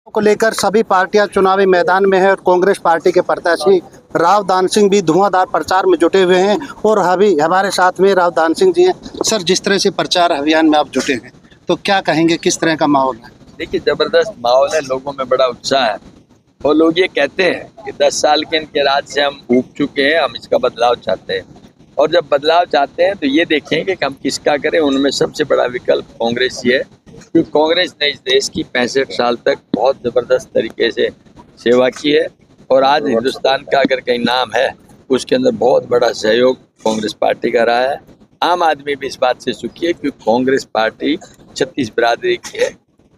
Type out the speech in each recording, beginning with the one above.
को लेकर सभी पार्टियां चुनावी मैदान में है और कांग्रेस पार्टी के प्रत्याशी राव दान सिंह भी धुआंधार प्रचार में जुटे हुए हैं और अभी हमारे साथ में राव दान सिंह जी हैं। सर, जिस तरह से प्रचार अभियान में आप जुटे हैं तो क्या कहेंगे, किस तरह का माहौल है? देखिए, जबरदस्त माहौल है, लोगों में बड़ा उत्साह है और लोग ये कहते हैं कि 10 साल के इनके राज से हम ऊब चुके हैं, हम इसका बदलाव चाहते हैं। और जब बदलाव चाहते हैं तो ये देखेंगे कि हम किसका करें। उनमें सबसे बड़ा विकल्प कांग्रेस ही है, क्योंकि कांग्रेस ने इस देश की 65 साल तक बहुत ज़बरदस्त तरीके से सेवा की है और आज हिंदुस्तान का अगर कहीं नाम है उसके अंदर बहुत बड़ा सहयोग कांग्रेस पार्टी का रहा है। आम आदमी भी इस बात से सुखी है क्योंकि कांग्रेस पार्टी 36 बिरादरी की है,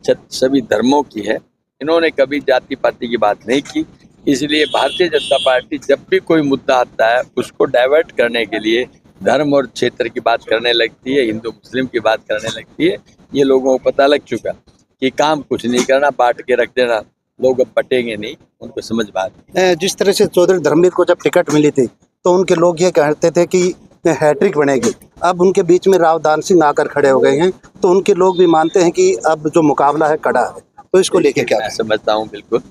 सभी धर्मों की है। इन्होंने कभी जाति पाति की बात नहीं की, इसलिए भारतीय जनता पार्टी जब भी कोई मुद्दा आता है उसको डाइवर्ट करने के लिए धर्म और क्षेत्र की बात करने लगती है, हिंदू मुस्लिम की बात करने लगती है। ये लोगों को पता लग चुका कि काम कुछ नहीं करना, बांट के रख देना, लोग अब बटेंगे नहीं, उनको समझ बात। जिस तरह से चौधरी धर्मवीर को जब टिकट मिली थी तो उनके लोग ये कहते थे कि हैट्रिक बनेगी। अब उनके बीच में राव दान सिंह आकर खड़े हो गए हैं तो उनके लोग भी मानते हैं कि अब जो मुकाबला है कड़ा है, तो इसको लेके क्या? मैं समझता हूँ, बिल्कुल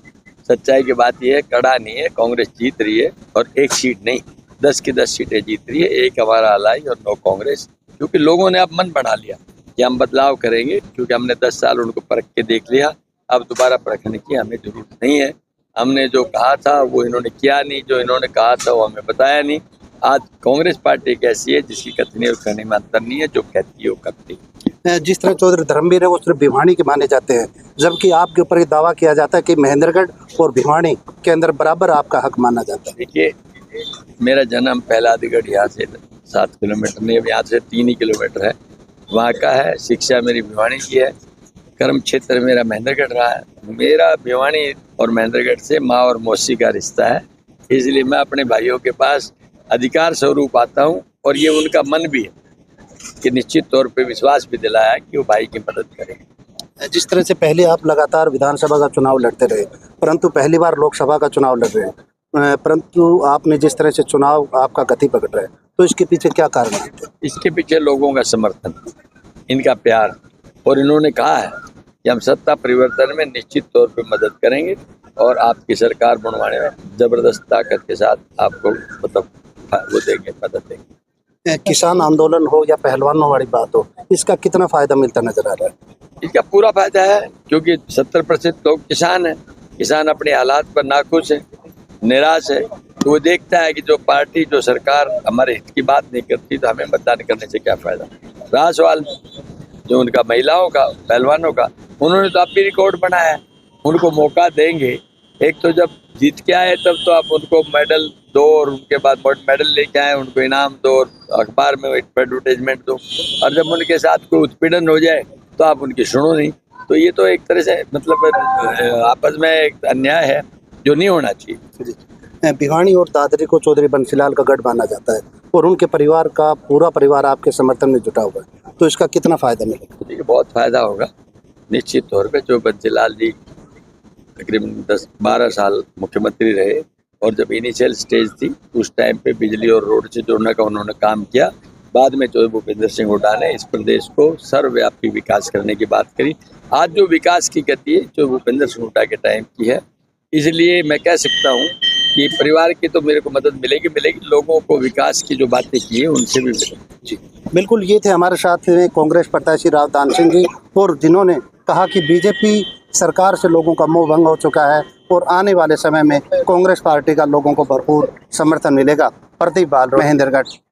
सच्चाई की बात यह है, कड़ा नहीं है, कांग्रेस जीत रही है और एक सीट नहीं 10 की 10 सीटें जीत रही है। एक हमारा अलाई और 9 कांग्रेस, क्योंकि लोगों ने अब मन बना लिया कि हम बदलाव करेंगे, क्योंकि हमने 10 साल उनको परख के देख लिया। अब दोबारा परखने की हमें जरूरत नहीं है। हमने जो कहा था वो इन्होंने किया नहीं, जो इन्होंने कहा था वो हमें बताया नहीं। आज कांग्रेस पार्टी कैसी है जिसकी कथनी और करने में अंतर नहीं है, जो कहती है वो करती है। जिस तरह चौधरी धर्मवीर है वो सिर्फ भिवानी के माने जाते हैं, जबकि आपके ऊपर ये दावा किया जाता है कि महेंद्रगढ़ और भिवानी के अंदर बराबर आपका हक माना जाता है। देखिए, मेरा जन्म पहलादीगढ़ यहाँ से 7 किलोमीटर नहीं, यहाँ से 3 ही किलोमीटर है, वहाँ का है। शिक्षा मेरी भिवानी की है, कर्म क्षेत्र मेरा महेंद्रगढ़ रहा है। मेरा भिवानी और महेंद्रगढ़ से माँ और मौसी का रिश्ता है, इसलिए मैं अपने भाइयों के पास अधिकार स्वरूप आता हूँ और ये उनका मन भी है कि निश्चित तौर पे विश्वास भी दिलाया कि वो भाई की मदद करेंगे। जिस तरह से पहले आप लगातार विधानसभा का चुनाव लड़ते रहे, परंतु पहली बार लोकसभा का चुनाव लड़ रहे हैं, परंतु आपने जिस तरह से चुनाव आपका गति पकड़ रहा है, तो इसके पीछे क्या कारण है? इसके पीछे लोगों का समर्थन, इनका प्यार, और इन्होंने कहा है कि हम सत्ता परिवर्तन में निश्चित तौर पे मदद करेंगे और आपकी सरकार बनवाने में जबरदस्त ताकत के साथ आपको मतलब वो देंगे, मदद देंगे। किसान आंदोलन हो या पहलवानों वाली बात हो, इसका कितना फायदा मिलता नजर आ रहा है? इसका पूरा फायदा है, क्योंकि 70% लोग किसान हैं। किसान अपने हालात पर नाखुश है, निराश है, तो वो देखता है कि जो पार्टी, जो सरकार हमारे हित की बात नहीं करती तो हमें मतदान करने से क्या फायदा। रहा सवाल जो उनका महिलाओं का, पहलवानों का, उन्होंने तो अब भी रिकॉर्ड बनाया है। उनको मौका देंगे, एक तो जब जीत के आए तब तो आप उनको मेडल दो और उनके बाद मेडल लेके आए उनको इनाम दो और अखबार में एडवर्टाइजमेंट दो, और जब उनके साथ कोई उत्पीड़न हो जाए तो आप उनकी सुनो नहीं। तो ये तो एक तरह से मतलब आपस में एक अन्याय है जो नहीं होना चाहिए। भिवानी और दादरी को चौधरी बंसीलाल का गढ़ माना जाता है और उनके परिवार का पूरा परिवार आपके समर्थन में जुटा हुआ है, तो इसका कितना फायदा मिलेगा? देखिए, बहुत फायदा होगा निश्चित तौर पे। जो बंसीलाल जी तकरीबन 10-12 साल मुख्यमंत्री रहे और जब इनिशियल स्टेज थी उस टाइम पे बिजली और रोड से जोड़ने का उन्होंने काम किया। बाद में चौधरी भूपेंद्र सिंह हुड्डा ने इस प्रदेश को सर्वव्यापी विकास करने की बात करी। आज जो विकास की गति है चौधरी भूपेंद्र सिंह हुड्डा के टाइम की है, इसलिए मैं कह सकता हूँ कि परिवार की तो मेरे को मदद मिलेगी, लोगों को विकास की जो बातें की है उनसे भी मिलेगी। जी बिल्कुल, ये थे हमारे साथ में कांग्रेस प्रत्याशी राव दान सिंह जी, और जिन्होंने कहा कि बीजेपी सरकार से लोगों का मोह भंग हो चुका है और आने वाले समय में कांग्रेस पार्टी का लोगों को भरपूर समर्थन मिलेगा। प्रदीप बाल, महेंद्रगढ़।